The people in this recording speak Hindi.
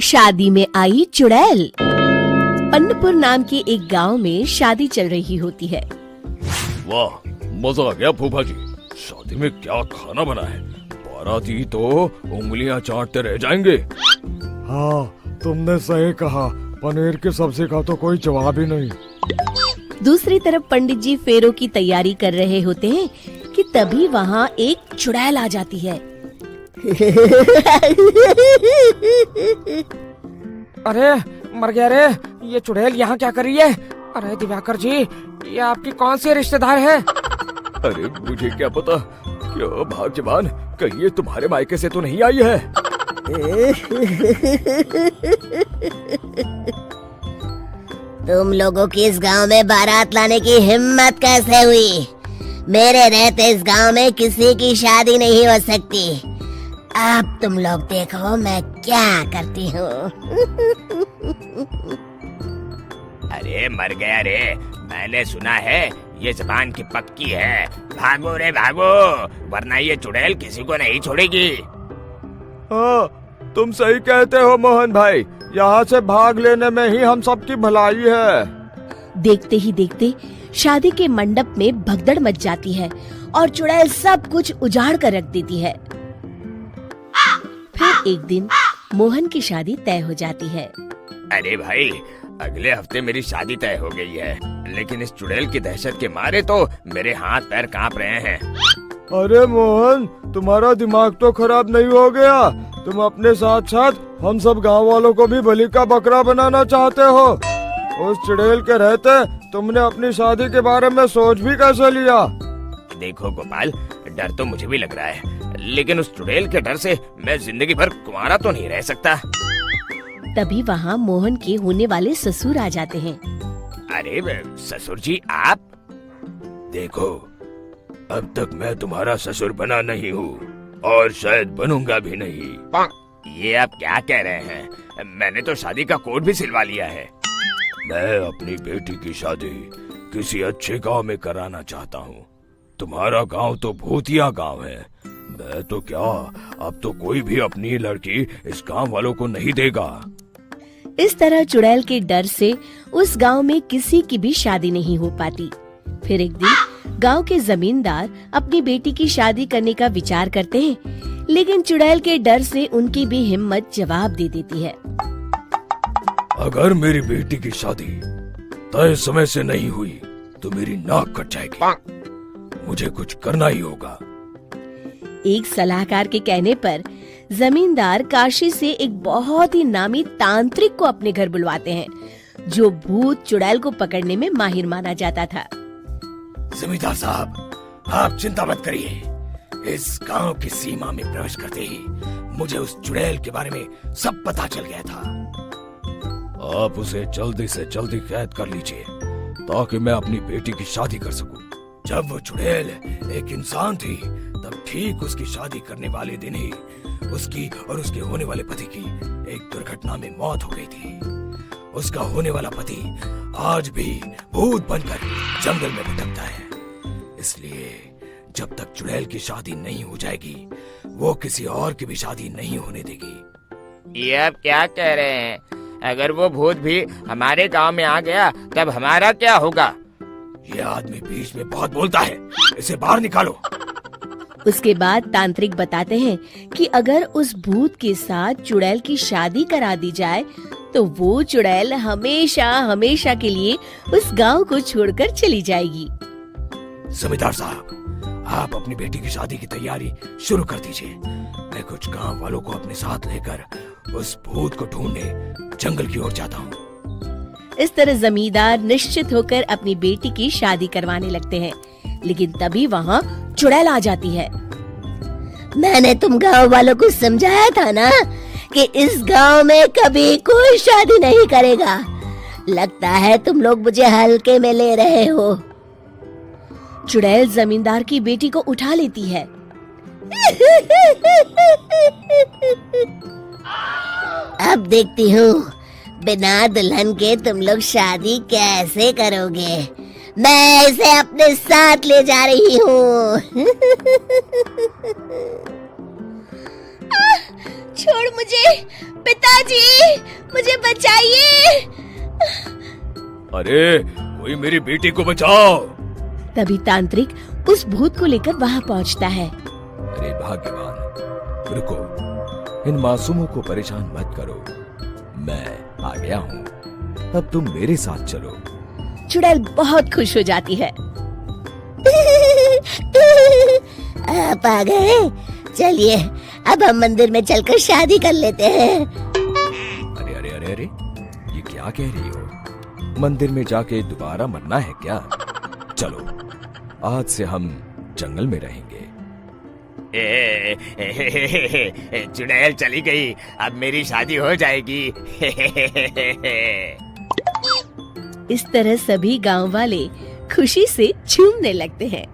शादी में आई चुड़ैल। अन्नपुर नाम के एक गांव में शादी चल रही होती है। वाह, मजा आ गया फूफा जी। शादी में क्या खाना बना है? बाराती तो उंगलियां चाटते रह जाएंगे। हाँ, तुमने सही कहा। पनीर की सब्जी का तो कोई जवाब ही नहीं। दूसरी तरफ पंडित जी फेरों की तैयारी कर रहे होते हैं कि तभी वहाँ एक चुड़ैल आ जाती है। अरे मर गया रे, ये चुड़ैल यहाँ क्या कर रही है? अरे दिवाकर जी, ये आपकी कौन सी रिश्तेदार है? अरे मुझे क्या पता। क्यों भाग्यवान, कहीं ये तुम्हारे मायके से तो नहीं आई है? तुम लोगों की इस गांव में बारात लाने की हिम्मत कैसे हुई? मेरे रहते इस गांव में किसी की शादी नहीं हो सकती। अब तुम लोग देखो मैं क्या करती हूँ। अरे मर गया रे, मैंने सुना है ये जबान की पक्की है। भागो रे भागो, वरना ये चुड़ैल किसी को नहीं छोड़ेगी। हाँ, तुम सही कहते हो मोहन भाई। यहाँ से भाग लेने में ही हम सबकी भलाई है। देखते ही देखते शादी के मंडप में भगदड़ मच जाती है और चुड़ैल सब कुछ उजाड़ कर रख देती है। फिर एक दिन मोहन की शादी तय हो जाती है। अरे भाई, अगले हफ्ते मेरी शादी तय हो गई है, लेकिन इस चुड़ैल की दहशत के मारे तो मेरे हाथ पैर कांप रहे हैं। अरे मोहन, तुम्हारा दिमाग तो खराब नहीं हो गया? तुम अपने साथ साथ हम सब गांव वालों को भी बलि का बकरा बनाना चाहते हो? उस चुड़ैल के रहते तुमने अपनी शादी के बारे में सोच भी कैसे लिया? देखो गोपाल, डर तो मुझे भी लग रहा है, लेकिन उस चुड़ैल के डर से मैं जिंदगी भर कुंवारा तो नहीं रह सकता। तभी वहाँ मोहन के होने वाले ससुर आ जाते हैं। अरे ससुर जी आप? देखो, अब तक मैं तुम्हारा ससुर बना नहीं हूँ और शायद बनूंगा भी नहीं। ये आप क्या कह रहे हैं? मैंने तो शादी का कोड भी सिलवा लिया है। मैं अपनी बेटी की शादी किसी अच्छे गांव में कराना चाहता हूँ। तुम्हारा गांव तो भूतिया गांव है। मैं तो क्या, अब तो कोई भी अपनी लड़की इस गांव वालों को नहीं देगा। इस तरह चुड़ैल के डर से उस गांव में किसी की भी शादी नहीं हो पाती। फिर एक दिन गांव के जमींदार अपनी बेटी की शादी करने का विचार करते हैं, लेकिन चुड़ैल के डर से उनकी भी हिम्मत जवाब दे देती है। अगर मेरी बेटी की शादी तय समय से नहीं हुई तो मेरी नाक कट जाएगी। मुझे कुछ करना ही होगा। एक सलाहकार के कहने पर जमींदार काशी से एक बहुत ही नामी तांत्रिक को अपने घर बुलवाते हैं, जो भूत चुड़ैल को पकड़ने में माहिर माना जाता था। जमींदार साहब, आप चिंता मत करिए। इस गांव की सीमा में प्रवेश करते ही मुझे उस चुड़ैल के बारे में सब पता चल गया था। आप उसे जल्दी से जल्दी कैद कर लीजिए ताकि मैं अपनी बेटी की शादी कर सकूं। जब वो चुड़ैल एक इंसान थी, तब ठीक उसकी शादी करने वाले दिन ही उसकी और उसके होने वाले पति की एक दुर्घटना में मौत हो गई थी। उसका होने वाला पति आज भी भूत बनकर जंगल में भटकता है। इसलिए जब तक चुड़ैल की शादी नहीं हो जाएगी, वो किसी और की भी शादी नहीं होने देगी। ये आप क्या कह रहे हैं? अगर वो भूत भी हमारे गांव में आ गया तब हमारा क्या होगा? ये आदमी बीच में बहुत बोलता है, इसे बाहर निकालो। उसके बाद तांत्रिक बताते हैं कि अगर उस भूत के साथ चुड़ैल की शादी करा दी जाए तो वो चुड़ैल हमेशा हमेशा के लिए उस गांव को छोड़कर चली जाएगी। जमींदार साहब, आप अपनी बेटी की शादी की तैयारी शुरू कर दीजिए। मैं कुछ गांव वालों को अपने साथ लेकर उस भूत को ढूंढने जंगल की ओर जाता हूँ। इस तरह जमींदार निश्चित होकर अपनी बेटी की शादी करवाने लगते हैं, लेकिन तभी वहाँ चुड़ैल आ जाती है। मैंने तुम गांव वालों को समझाया था ना कि इस गांव में कभी कोई शादी नहीं करेगा। लगता है तुम लोग मुझे हल्के में ले रहे हो। चुड़ैल जमींदार की बेटी को उठा लेती है। अब देखती हूँ बिना दुल्हन के तुम लोग शादी कैसे करोगे। मैं इसे अपने साथ ले जा रही हूँ। छोड़ मुझे, पिताजी, मुझे बचाइए। अरे कोई मेरी बेटी को बचाओ। तभी तांत्रिक उस भूत को लेकर वहाँ पहुँचता है। अरे भाग्यवान, रुको, इन मासूमों को परेशान मत करो, मैं आ गया हूँ, अब तुम मेरे साथ चलो। चुड़ैल बहुत खुश हो जाती है। आप आ गए, चलिए अब हम मंदिर में चलकर शादी कर लेते हैं। अरे अरे अरे अरे, ये क्या कह रही हो? मंदिर में जाके दोबारा मरना है क्या? चलो, आज से हम जंगल में रहेंगे। चुड़ैल चली गई, अब मेरी शादी हो जाएगी। इस तरह सभी गांव वाले खुशी से झूमने लगते हैं।